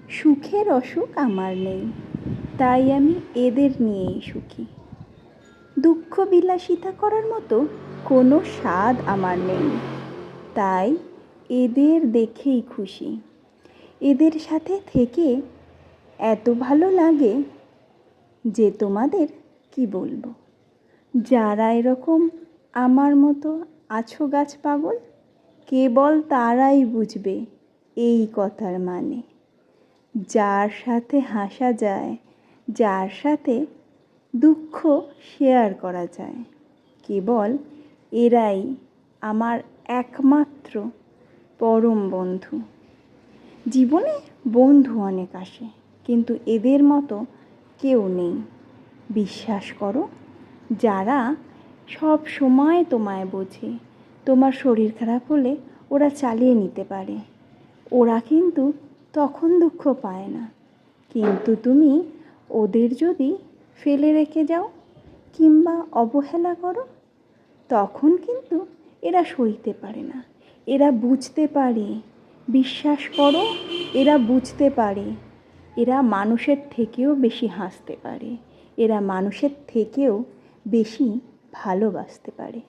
সুখের অসুখ আমার নেই, তাই আমি এদের নিয়েই সুখী। দুঃখ বিলাসিতা করার মতো কোনো স্বাদ আমার নেই, তাই এদের দেখেই খুশি। এদের সাথে থেকে এত ভালো লাগে যে তোমাদের কি বলবো। যারা এরকম আমার মতো আছো গাছ পাগল, কেবল তারাই বুঝবে এই কথার মানে। যার সাথে হাসা যায়, যার সাথে দুঃখ শেয়ার করা যায়, কেবল এরাই আমার একমাত্র পরম বন্ধু। জীবনে বন্ধু অনেক আসে, কিন্তু এদের মতো কেউ নেই। বিশ্বাস করো, যারা সব সময় তোমায় বোঝে। তোমার শরীর খারাপ হলে ওরা চালিয়ে নিতে পারে, ওরা কিন্তু তখন দুঃখ পায় না। কিন্তু তুমি ওদের যদি ফেলে রেখে যাও কিংবা অবহেলা করো, তখন কিন্তু এরা সইতে পারে না। এরা বুঝতে পারে, বিশ্বাস করো, এরা বুঝতে পারে। এরা মানুষের থেকেও বেশি হাসতে পারে, এরা মানুষের থেকেও বেশি ভালোবাসতে পারে।